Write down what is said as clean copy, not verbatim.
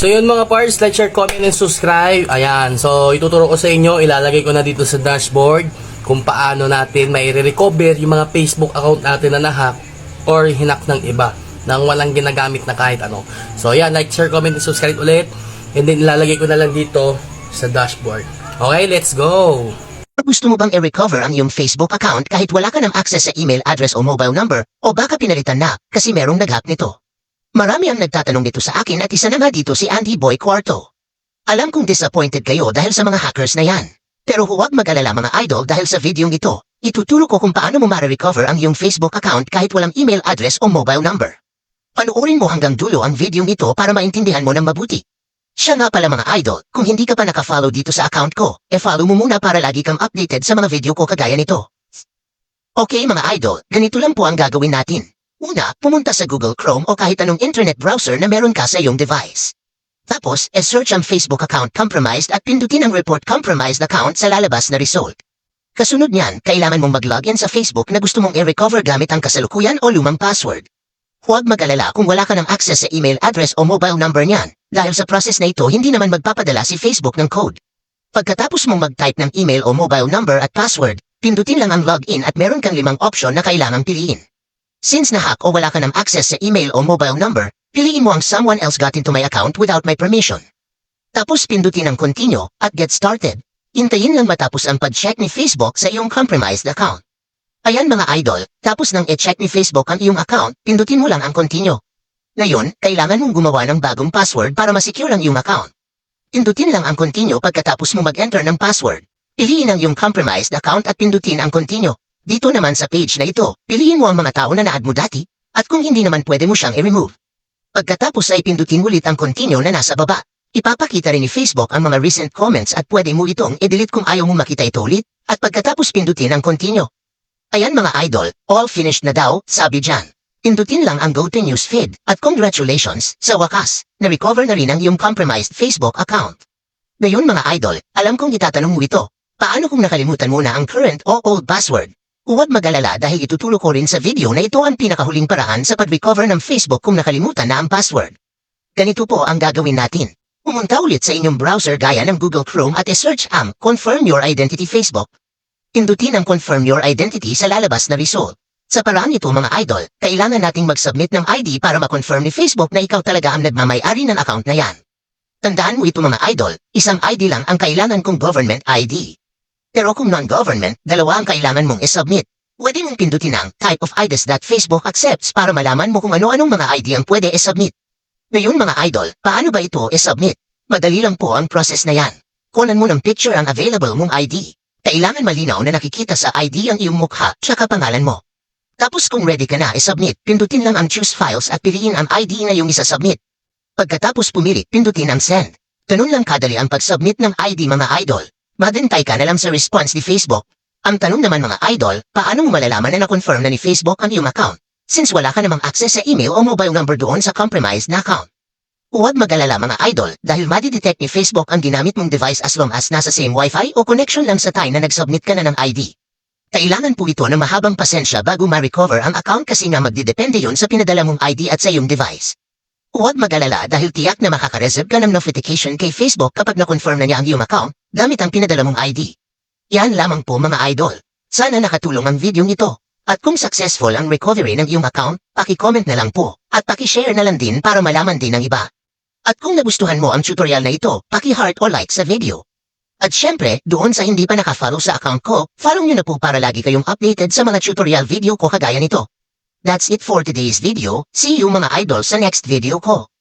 So yun mga parts, like, share, comment, and subscribe. Ayan, so ituturo ko sa inyo, ilalagay ko na dito sa dashboard kung paano natin mai-recover yung mga Facebook account natin na nahack or hinak ng iba nang walang ginagamit na kahit ano. So ayan, like, share, comment, and subscribe ulit. And then ilalagay ko na lang dito sa dashboard. Okay, let's go! Gusto mo bang i-recover ang iyong Facebook account kahit wala ka ng access sa email address o mobile number o baka pinalitan na kasi merong nag-hack nito? Marami ang nagtatanong dito sa akin at isa na nga dito si Andy Boy Cuarto. Alam kong disappointed kayo dahil sa mga hackers na yan. Pero huwag mag-alala mga idol dahil sa videong ito, ituturo ko kung paano mo ma-recover ang iyong Facebook account kahit walang email address o mobile number. Panoorin mo hanggang dulo ang videong ito para maintindihan mo ng mabuti. Siya nga pala mga idol, kung hindi ka pa naka-follow dito sa account ko, follow mo muna para lagi kang updated sa mga video ko kagaya nito. Okay mga idol, ganito lang po ang gagawin natin. Una, pumunta sa Google Chrome o kahit anong internet browser na meron ka sa iyong device. Tapos, search ang Facebook account compromised at pindutin ang report compromised account sa lalabas na result. Kasunod niyan, kailangan mong mag-login sa Facebook na gusto mong i-recover gamit ang kasalukuyan o lumang password. Huwag mag-alala kung wala ka ng access sa email address o mobile number niyan, dahil sa process na ito hindi naman magpapadala si Facebook ng code. Pagkatapos mong mag-type ng email o mobile number at password, pindutin lang ang login at meron kang 5 option na kailangang piliin. Since na-hack o wala ka ng access sa email o mobile number, piliin mo ang someone else got into my account without my permission. Tapos pindutin ang continue at get started. Hintayin lang matapos ang pag-check ni Facebook sa iyong compromised account. Ayan mga idol, tapos nang i-check ni Facebook ang iyong account, pindutin mo lang ang continue. Ngayon, kailangan mong gumawa ng bagong password para ma-secure ang iyong account. Pindutin lang ang continue pagkatapos mo mag-enter ng password. Piliin ang iyong compromised account at pindutin ang continue. Dito naman sa page na ito, piliin mo ang mga tao na na-add mo dati, at kung hindi naman pwede mo siyang i-remove. Pagkatapos ay pindutin ulit ang continue na nasa baba. Ipapakita rin ni Facebook ang mga recent comments at pwede mo itong i-delete kung ayaw mo makita ito ulit, at pagkatapos pindutin ang continue. Ayan mga idol, all finished na daw, sabi dyan. Pindutin lang ang go to news feed, at congratulations, sa wakas, na-recover na rin ang iyong compromised Facebook account. Ngayon mga idol, alam kong itatanong mo ito, paano kung nakalimutan mo na ang current o old password? Huwag mag-alala dahil ituturo ko rin sa video na ito ang pinakahuling paraan sa pag-recover ng Facebook kung nakalimutan na ang password. Ganito po ang gagawin natin. Pumunta ulit sa inyong browser gaya ng Google Chrome at i-search ang Confirm Your Identity Facebook. Pindutin ang Confirm Your Identity sa lalabas na result. Sa paraan ito mga idol, kailangan nating mag-submit ng ID para ma-confirm ni Facebook na ikaw talaga ang nagmamay-ari ng account na yan. Tandaan mo ito mga idol, isang ID lang ang kailangan kong government ID. Pero kung non-government, 2 ang kailangan mong i-submit. Pwede mong pindutin ang type of IDs that Facebook accepts para malaman mo kung ano-anong mga ID ang pwede i-submit. Ngayon mga idol, paano ba ito i-submit? Madali lang po ang process na yan. Kunan mo ng picture ang available mong ID. Kailangan malinaw na nakikita sa ID ang iyong mukha tsaka pangalan mo. Tapos kung ready ka na i-submit, pindutin lang ang choose files at piliin ang ID na iyong isa-submit. Pagkatapos pumili, pindutin ang send. Ganun lang kadali ang pag-submit ng ID mga idol. Madintay ka na lang sa response ni Facebook. Ang tanong naman mga idol, paano mo malalaman na na-confirm na ni Facebook ang iyong account? Since wala ka namang access sa email o mobile number doon sa compromised na account. Huwag mag-alala mga idol dahil madidetect ni Facebook ang ginamit mong device as long as nasa same Wi-Fi o connection lang sa time na nag-submit ka na ng ID. Kailangan po ito ng mahabang pasensya bago ma-recover ang account kasi nga magdidepende yun sa pinadala mong ID at sa iyong device. Huwag mag-alala dahil tiyak na makaka-receive ka ng notification kay Facebook kapag na-confirm na niya ang iyong account gamit ang pinadala mong ID. Yan lamang po mga idol. Sana nakatulong ang video nito. At kung successful ang recovery ng iyong account, paki-comment na lang po at paki-share na lang din para malaman din ng iba. At kung nagustuhan mo ang tutorial na ito, paki-heart o like sa video. At syempre, doon sa hindi pa naka-follow sa account ko, follow nyo na po para lagi kayong updated sa mga tutorial video ko kagaya nito. That's it for today's video. See you mga idol sa next video ko.